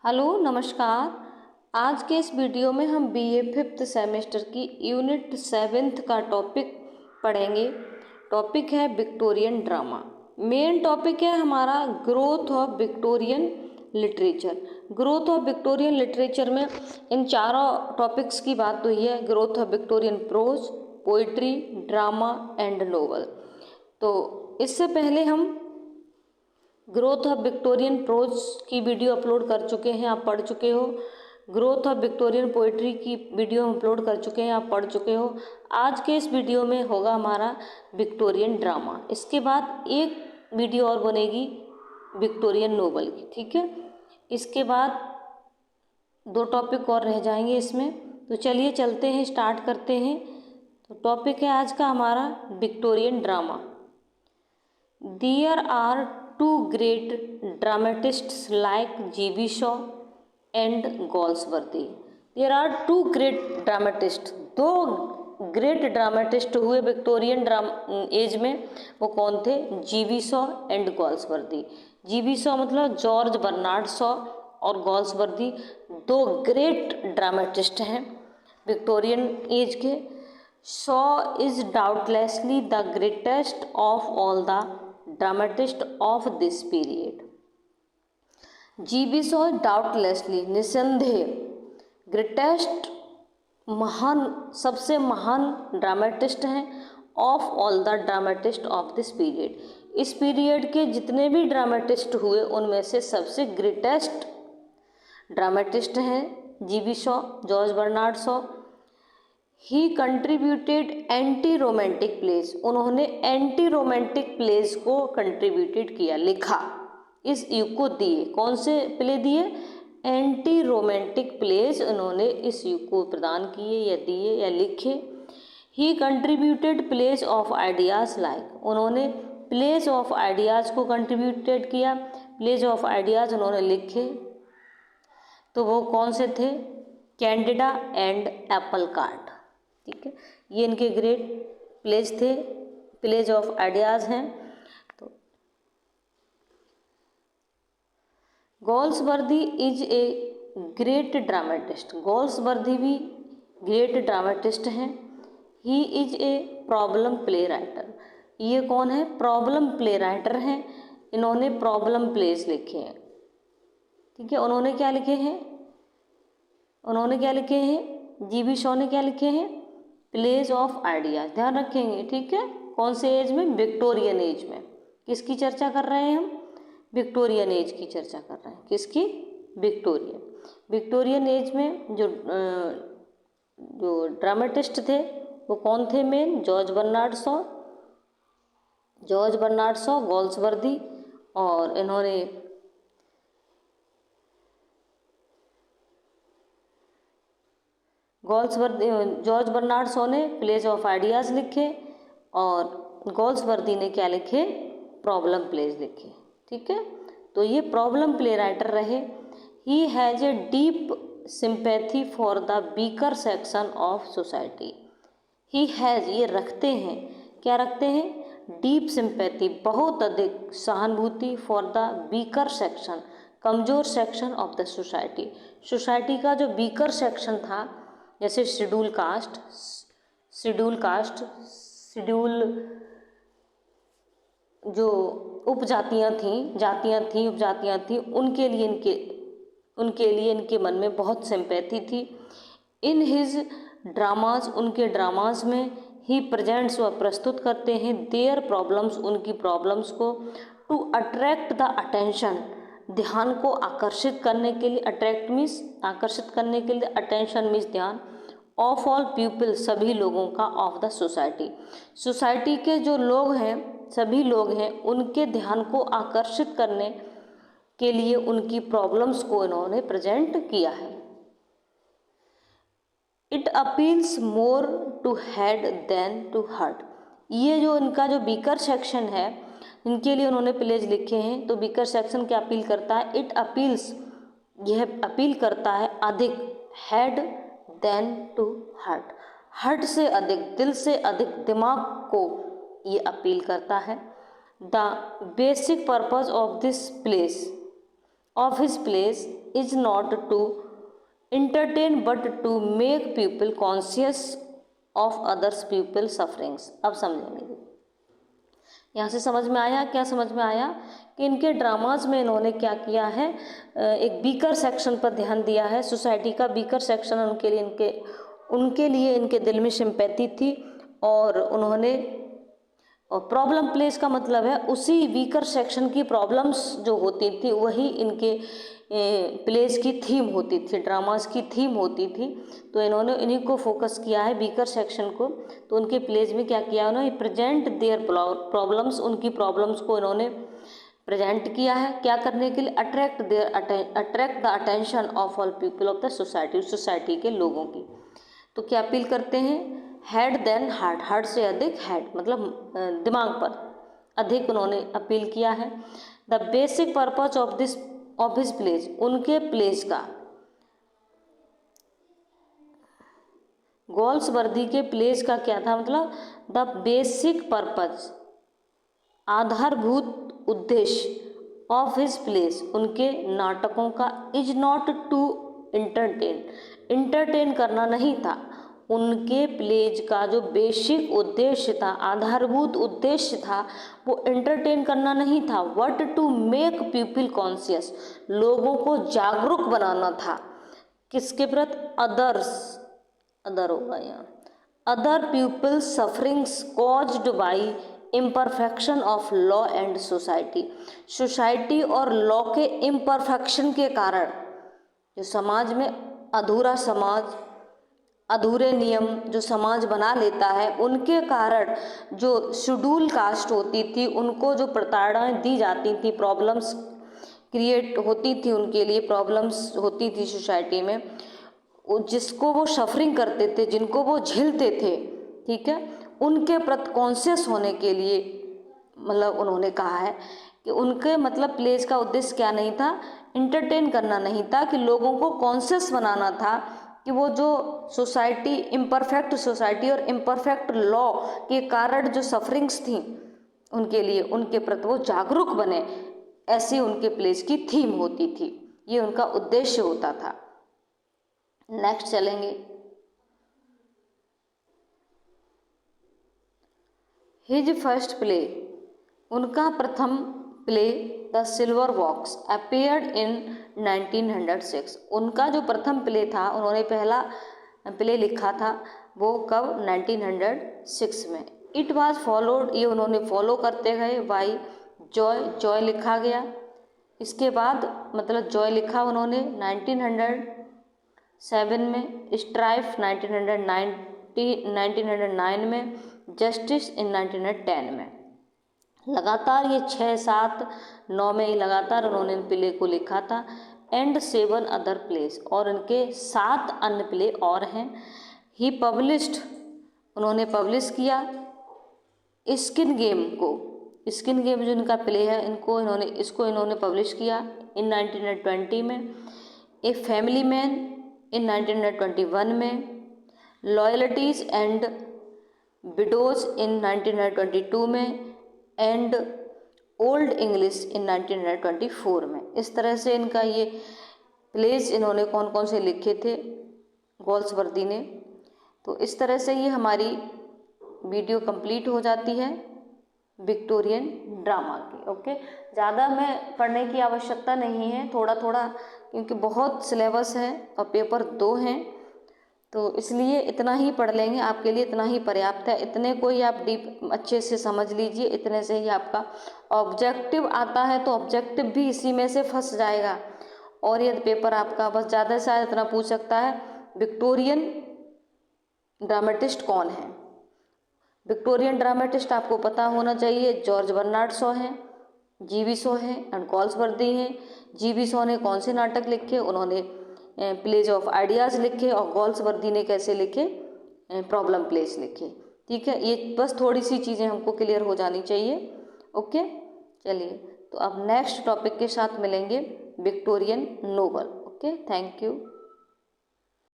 Hello नमस्कार। आज के इस वीडियो में हम बीए फिफ्थ सेमेस्टर की यूनिट 7th का टॉपिक पढ़ेंगे। टॉपिक है विक्टोरियन ड्रामा। मेन टॉपिक है हमारा growth of Victorian literature. Growth of Victorian literature में इन चारों टॉपिक्स की बात हुई है। Growth of Victorian prose, poetry, drama and novel. तो इससे पहले हम ग्रोथ ऑफ विक्टोरियन प्रोज की वीडियो अपलोड कर चुके हैं, आप पढ़ चुके हो। ग्रोथ ऑफ विक्टोरियन पोइट्री की वीडियो हम अपलोड कर चुके हैं, आप पढ़ चुके हो। आज के इस वीडियो में होगा हमारा विक्टोरियन ड्रामा। इसके बाद एक वीडियो और बनेगी विक्टोरियन नोवेल की, ठीक है। इसके बाद 2 टॉपिक और रह जाएंगे इसमें। तो चलिए चलते हैं, स्टार्ट करते हैं। तो टॉपिक है आज का हमारा Victorian drama. There are two great dramatists like G.B. Shaw and Galsworthy. There are two great dramatists. 2 great dramatist हुए विक्टोरियन एज में। वो कौन थे? G.B. Shaw and Galsworthy. G.B. Shaw मतलब जॉर्ज बर्नार्ड शॉ, और गॉल्सवर्दी 2 ग्रेट ड्रामेटिस्ट हैं Victorian age के। Shaw is doubtlessly the greatest of all the dramatist of this period. G.B. Shaw doubtlessly, निसंदेह, greatest, महान, सबसे महान ड्रामेटिस्ट हैं of all the dramatist of this period. इस period के जितने भी ड्रामेटिस्ट हुए उनमें से सबसे ग्रेटेस्ट ड्रामेटिस्ट हैं G.B. Shaw, George Bernard Shaw. He contributed anti romantic plays. उन्होंने एंटी रोमांटिक प्लेस को कंट्रीब्यूटेड किया, लिखा, इस युग को दिए। कौन से प्ले दिए? एंटी रोमांटिक प्लेस उन्होंने इस युग को प्रदान किए या दिए या लिखे। He contributed plays of ideas like. उन्होंने प्लेस ऑफ आइडियाज़ को कंट्रीब्यूटेड किया, प्लेस ऑफ आइडियाज़ उन्होंने लिखे। तो वो कौन से थे? कैंडिडा एंड एप्पल कार्ट, ठीक है। ये इनके ग्रेट प्लेज थे, प्लेज ऑफ आइडियाज़ हैं। तो Galsworthy is a great dramatist. Galsworthy भी ग्रेट ड्रामेटिस्ट हैं। He is a problem play writer. ये कौन है? प्रॉब्लम प्ले राइटर हैं। इन्होंने प्रॉब्लम प्लेज लिखे हैं, ठीक है। उन्होंने क्या लिखे हैं? G.B. Shaw ने क्या लिखे हैं? Place of ideas. ध्यान रखेंगे, ठीक है। कौन से एज में? विक्टोरियन एज में। किसकी चर्चा कर रहे हैं हम? विक्टोरियन एज की चर्चा कर रहे हैं। किसकी? विक्टोरियन एज में जो ड्रामेटिस्ट थे वो कौन थे? Main George Bernard Shaw, Galsworthy, और इन्होंने जॉर्ज बर्नार्ड शॉ ने प्लेस ऑफ आइडियाज़ लिखे और गॉल्सवर्दी ने क्या लिखे? प्रॉब्लम प्लेज लिखे, ठीक है। तो ये प्रॉब्लम प्ले राइटर रहे। He has a deep sympathy for the weaker section of society. He has, ये रखते हैं, क्या रखते हैं? डीप सिंपैथी, बहुत अधिक सहानुभूति, फॉर द वीकर सेक्शन, कमज़ोर section of the society. Society का जो वीकर सेक्शन था, जैसे शेड्यूल जो उपजातियाँ थीं, उपजातियाँ थीं, उनके लिए इनके मन में बहुत सिंपैथी थी। इन हिज ड्रामाज, उनके ड्रामाज में ही प्रेजेंट्स, वह प्रस्तुत करते हैं, देयर प्रॉब्लम्स, उनकी प्रॉब्लम्स को, टू अट्रैक्ट द अटेंशन, ध्यान को आकर्षित करने के लिए, अट्रैक्ट मीन्स आकर्षित करने के लिए, अटेंशन मीन्स ध्यान, ऑफ ऑल पीपल, सभी लोगों का, ऑफ द सोसाइटी के जो लोग हैं, सभी लोग हैं, उनके ध्यान को आकर्षित करने के लिए उनकी प्रॉब्लम्स को इन्होंने प्रेजेंट किया है। It appeals more to head than to heart. ये जो इनका जो वीकर सेक्शन है, इनके लिए उन्होंने प्लेज लिखे हैं। तो वीकर सेक्शन क्या अपील करता है? इट अपील्स, यह अपील करता है अधिक, head than to heart, heart से अधिक, दिल से अधिक, दिमाग को ये अपील करता है। The basic purpose of this place, of his plays is not to entertain but to make people conscious of others people sufferings। अब समझेंगे, यहाँ से समझ में आया, क्या समझ में आया कि इनके ड्रामाज में इन्होंने क्या किया है, एक वीकर सेक्शन पर ध्यान दिया है, सोसाइटी का वीकर सेक्शन उनके लिए इनके दिल में सिंपैथी थी, और उन्होंने, और प्रॉब्लम प्लेस का मतलब है उसी वीकर सेक्शन की प्रॉब्लम्स जो होती थी वही इनके प्लेस की थीम होती थी, ड्रामास की थीम होती थी। तो इन्होंने इन्हीं को फोकस किया है, वीकर सेक्शन को। तो उनके प्लेस में क्या किया उन्होंने, प्रेजेंट देयर प्रॉब्लम्स, उनकी प्रॉब्लम्स को इन्होंने प्रेजेंट किया है, क्या करने के लिए, attract the attention of all people of the society, society के लोगों की। तो क्या अपील करते हैं, हेड देन हार्ट, हार्ट से अधिक हेड, मतलब दिमाग पर अधिक उन्होंने अपील किया है। The basic purpose of his place, उनके प्लेस का, गोल्सवर्दी के प्लेस का क्या था, मतलब द बेसिक पर्पज, आधारभूत उद्देश्य ऑफ हिज प्लेस, उनके नाटकों का, इज नॉट टू इंटरटेन करना नहीं था। उनके प्लेज का जो बेसिक उद्देश्य था, आधारभूत उद्देश्य था, वो एंटरटेन करना नहीं था, but to make people conscious, लोगों को जागरूक बनाना था। किसके प्रति, अदर होगा यहाँ, other people sufferings caused by imperfection of law and society, society और लॉ के इम्परफेक्शन के कारण, जो समाज में अधूरा समाज, अधूरे नियम जो समाज बना लेता है, उनके कारण जो शेड्यूल कास्ट होती थी उनको जो प्रताड़नाएं दी जाती थी, प्रॉब्लम्स क्रिएट होती थी, उनके लिए प्रॉब्लम्स होती थी सोसाइटी में, जिसको वो सफरिंग करते थे, जिनको वो झेलते थे, ठीक है, उनके प्रति कॉन्शियस होने के लिए, मतलब उन्होंने कहा है कि उनके मतलब प्लेस का उद्देश्य क्या नहीं था, इंटरटेन करना नहीं था, कि लोगों को कॉन्शियस बनाना था कि वो जो सोसाइटी, इम्परफेक्ट सोसाइटी और इम्परफेक्ट लॉ के कारण जो सफरिंग्स थी उनके लिए, उनके प्रति वो जागरूक बने, ऐसी उनके प्लेस की थीम होती थी, ये उनका उद्देश्य होता था। नेक्स्ट चलेंगे, हिज फर्स्ट प्ले, उनका प्रथम play the silver box appeared इन 1906, उनका जो प्रथम प्ले था, उन्होंने पहला प्ले लिखा था, वो कब, 1906 में। इट वाज फॉलोड, ये उन्होंने फॉलो करते गए, बाई जॉय लिखा गया। इसके बाद मतलब जॉय लिखा उन्होंने 1907 में, स्ट्राइफ 1909 में, जस्टिस इन 1910 में। लगातार ये 6, 7, 9 में ही लगातार उन्होंने इन प्ले को लिखा था। एंड 7 अदर प्लेस, और इनके 7 अन्य प्ले और हैं। ही पब्लिश्ड, उन्होंने पब्लिश किया स्किन गेम को, स्किन गेम जो इनका प्ले है, इसको इन्होंने पब्लिश किया इन 1920 में। ए फैमिली मैन इन 1921 में, लॉयल्टीज एंड विडोज इन 1922 में, एंड ओल्ड इंग्लिश इन 1924 में। इस तरह से इनका ये प्लेस इन्होंने कौन कौन से लिखे थे, गोल्सवर्दी ने। तो इस तरह से ये हमारी वीडियो कंप्लीट हो जाती है विक्टोरियन ड्रामा की। ओके, ज़्यादा में पढ़ने की आवश्यकता नहीं है, थोड़ा थोड़ा, क्योंकि बहुत सिलेबस है और पेपर 2 हैं, तो इसलिए इतना ही पढ़ लेंगे, आपके लिए इतना ही पर्याप्त है। इतने को ही आप डीप अच्छे से समझ लीजिए, इतने से ही आपका ऑब्जेक्टिव आता है, तो ऑब्जेक्टिव भी इसी में से फंस जाएगा। और यदि पेपर आपका बस ज़्यादा से ज़्यादा इतना पूछ सकता है, विक्टोरियन ड्रामेटिस्ट कौन है। विक्टोरियन ड्रामेटिस्ट आपको पता होना चाहिए, जॉर्ज बर्नार्ड शॉ हैं, G.B. शॉ हैं एंड गोल्सवर्दी हैं। G.B. शॉ ने कौन से नाटक लिखे, उन्होंने प्लेज ऑफ आइडियाज़ लिखे, और गोल्सवर्दी ने कैसे लिखे, प्रॉब्लम प्लेस लिखे। ठीक है, ये बस थोड़ी सी चीज़ें हमको क्लियर हो जानी चाहिए। ओके, चलिए, तो अब नेक्स्ट टॉपिक के साथ मिलेंगे, Victorian novel. Okay, thank you.